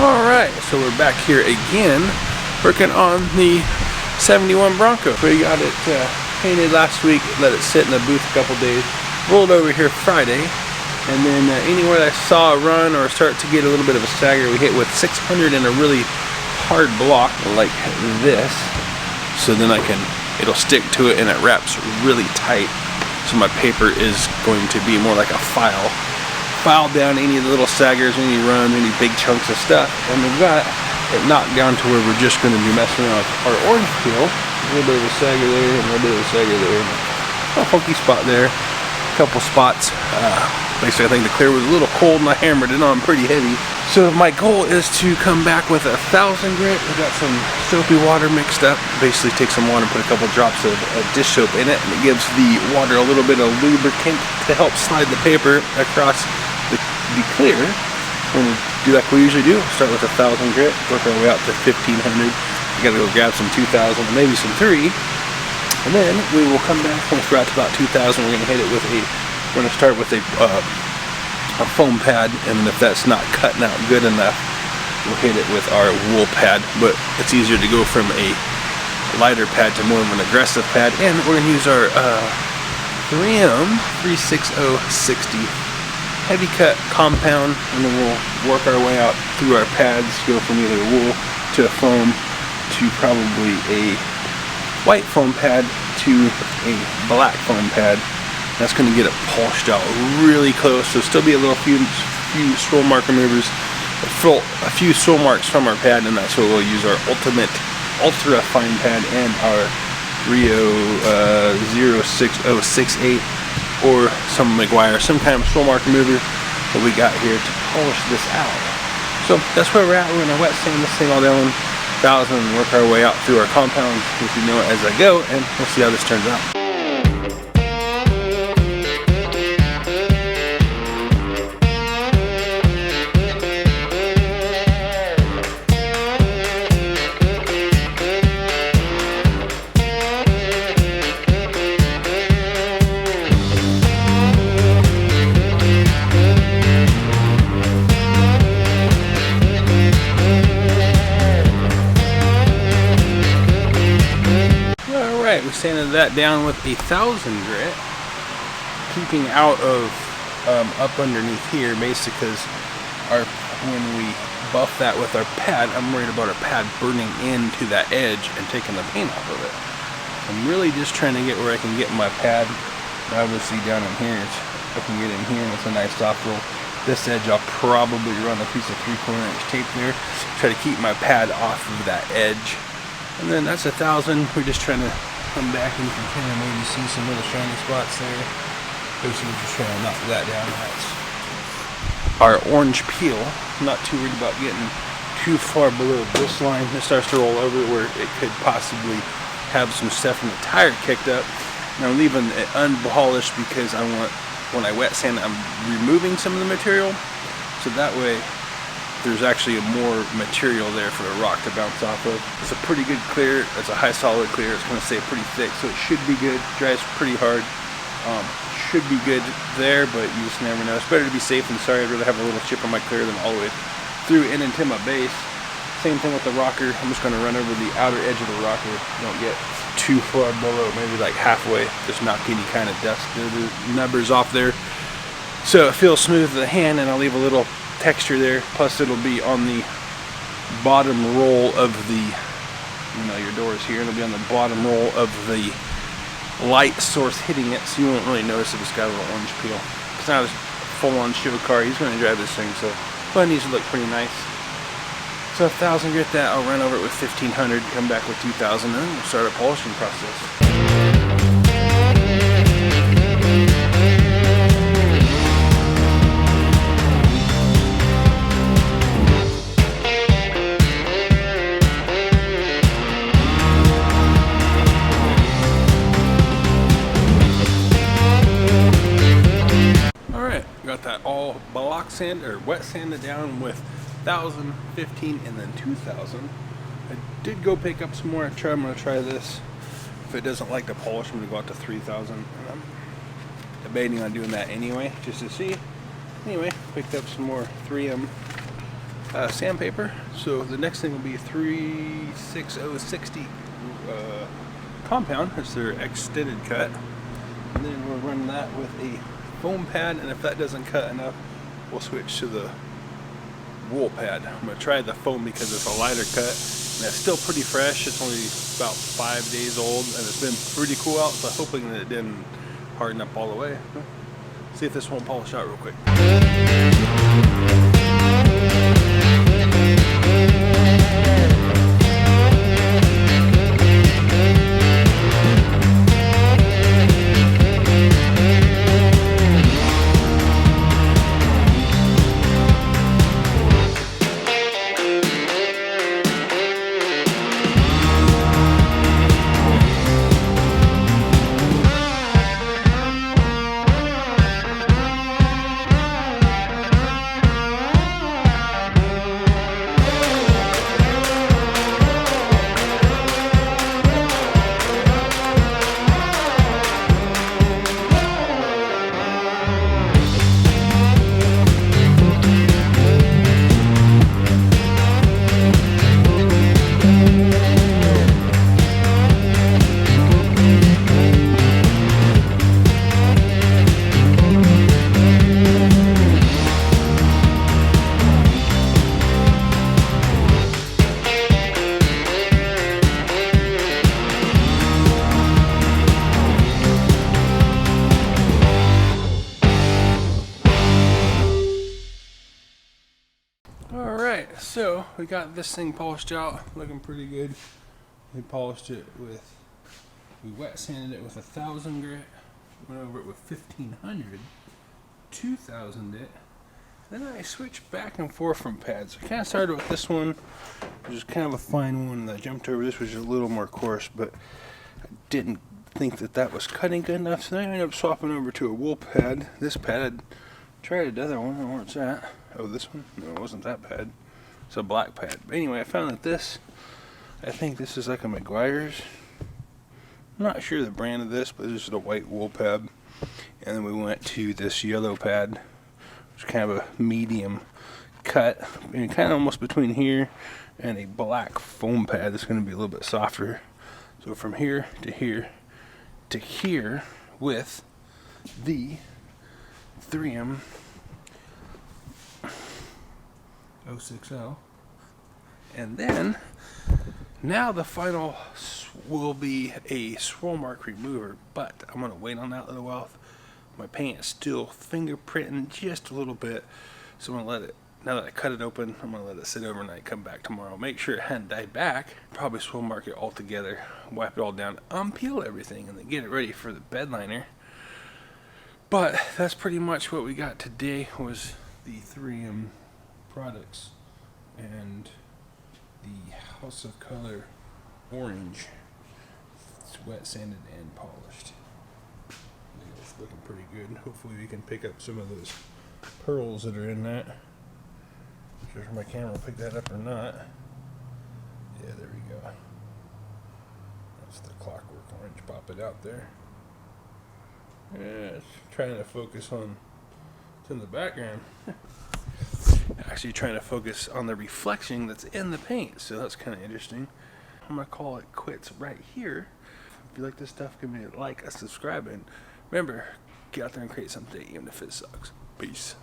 Alright, so we're back here again, working on the 71 Bronco. We got it painted last week, let it sit in the booth a couple days, rolled over here Friday, and then anywhere I saw a run or start to get a little bit of a stagger, we hit with 600 in a really hard block like this, so then it'll stick to it and it wraps really tight, so my paper is going to be more like a file down any of the little saggers, any runs, any big chunks of stuff. And we've got it knocked down to where we're just going to be messing around with our orange peel. A little bit of a sagger there, and a little bit of a sagger there. A funky spot there. A couple spots. Basically, I think the clear was a little cold and I hammered it on pretty heavy. So my goal is to come back with 1,000 grit. We got some soapy water mixed up. Basically take some water and put a couple drops of dish soap in it, and it gives the water a little bit of lubricant to help slide the paper across the clear. When we do like we usually do, start with 1,000 grit, work our way out to 1,500. We gotta go grab some 2,000, maybe some 3, and then we will come back once we're out to about 2,000. We're gonna hit it with we're gonna start with a foam pad, and then if that's not cutting out good enough, we'll hit it with our wool pad. But it's easier to go from a lighter pad to more of an aggressive pad, and we're gonna use our 3M 36060 heavy cut compound, and then we'll work our way out through our pads, go from either wool to foam to probably a white foam pad to a black foam pad. That's going to get it polished out really close. So still be a few swirl mark removers, a few swirl marks from our pad, and that's what we'll use our ultra fine pad and our Rio 06068 or some McGuire, some kind of swirl mark remover that we got here to polish this out. So that's where we're at. We're gonna wet sand this thing all down 1,000 and work our way out through our compounds, if you know it as I go, and we'll see how this turns out. We sanded that down with 1,000 grit, keeping out of up underneath here, basically, because when we buff that with our pad, I'm worried about our pad burning into that edge and taking the paint off of it. I'm really just trying to get where I can get my pad. Obviously down in here, I can get in here and it's a nice soft roll. This edge I'll probably run a piece of 3/4 inch tape there, try to keep my pad off of that edge. And then that's 1,000. We're just trying to come back and you can kind of maybe see some little shiny spots there. Basically just trying to knock that down. That's our orange peel. I'm not too worried about getting too far below this line. This starts to roll over where it could possibly have some stuff in the tire kicked up. And I'm leaving it unpolished because I want, when I wet sand, I'm removing some of the material, so that way there's actually more material there for the rock to bounce off of. It's a pretty good clear. It's a high solid clear. It's going to stay pretty thick, so it should be good. Dries pretty hard. Should be good there, but you just never know. It's better to be safe than sorry. I'd rather have a little chip on my clear than all the way through and into my base. Same thing with the rocker. I'm just going to run over the outer edge of the rocker. Don't get too far below, maybe like halfway. Just knock any kind of dust or the nubbers off there, so it feels smooth to the hand, and I'll leave a little texture there. Plus it'll be on the bottom roll of the, your doors here. It'll be on the bottom roll of the light source hitting it, so you won't really notice if it's got a little orange peel. It's not a full-on show car. He's going to drive this thing, so but it needs to look pretty nice. So 1,000 grit that, I'll run over it with 1,500, come back with 2,000, and then we'll start a polishing process. Got that all block sand or wet sanded down with 1,000, 15, and then 2,000. I did go pick up some more. I'm gonna try this. If it doesn't like the polish, I'm gonna go out to 3,000. And I'm debating on doing that anyway, just to see. Anyway, picked up some more 3M sandpaper. So the next thing will be 36060 compound. It's their extended cut. And then we'll run that with a foam pad, and if that doesn't cut enough, we'll switch to the wool pad. I'm going to try the foam because it's a lighter cut, and it's still pretty fresh. It's only about 5 days old, and it's been pretty cool out, so I'm hoping that it didn't harden up all the way. See if this won't polish out real quick. Alright, so we got this thing polished out, looking pretty good. We polished it with, we wet sanded it with 1,000 grit, went over it with 1,500, 2,000 it. Then I switched back and forth from pads. I kind of started with this one, which is kind of a fine one, and I jumped over this, which is a little more coarse, but I didn't think that that was cutting good enough, so then I ended up swapping over to a wool pad. This pad, I tried the other one, I don't know where it's at. Oh, this one? No, it wasn't that pad. It's a black pad. But anyway, I found that this, I think this is like a McGuire's. I'm not sure the brand of this, but this is a white wool pad. And then we went to this yellow pad, which is kind of a medium cut, and kind of almost between here and a black foam pad that's going to be a little bit softer. So from here to here to here with the 3M 060, and then now the final will be a swirl mark remover, but I'm going to wait on that a little while. My paint is still fingerprinting just a little bit, so I'm going to let it, now that I cut it open, I'm going to let it sit overnight, come back tomorrow, make sure it hadn't died back, probably swirl mark it all together, wipe it all down, unpeel everything, and then get it ready for the bed liner. But that's pretty much what we got today, was the 3M products and the House of Color orange. It's wet sanded and polished. I think it's looking pretty good. Hopefully we can pick up some of those pearls that are in that. Not sure if my camera will pick that up or not. Yeah, there we go. That's the clockwork orange. Pop it out there. Yeah, it's trying to focus on, it's in the background. Actually trying to focus on the reflection that's in the paint, so that's kind of interesting. I'm gonna call it quits right here. If you like this stuff, give me a like, a subscribe, and remember, get out there and create something, even if it sucks. Peace.